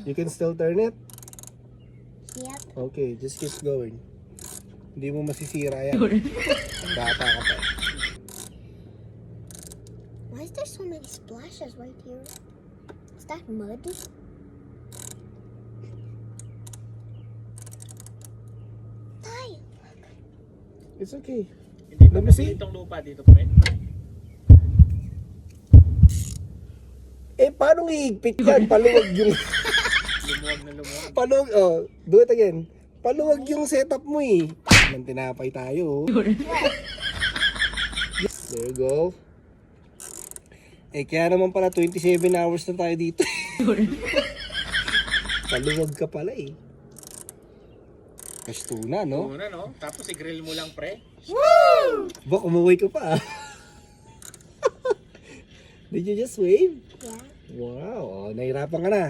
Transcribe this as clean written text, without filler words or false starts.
You can still turn it? Yep. Okay, just keep going. Hindi mo masisira yan. Bata ka pa. Why is there so many splashes right here? Is that mud? Tay! It's okay. Hindi Let pa me see. kasi itong lupa dito, pre. Eh, paano hihigpit yan? Paluwag yung... Lumuwag na lumuwag. Paluwag, oh, do it again. Paluwag yung setup mo eh. Nang tinapay tayo. Oh. There you go. Eh, kaya naman pala 27 hours na tayo dito. Paluwag ka pala eh. Kastuna, no? Una, no? Tapos i-grill mo lang, pre. Bak, umuwi ka pa ah. Did you just wave? Yeah. Wow, oh, nahirapan ka na.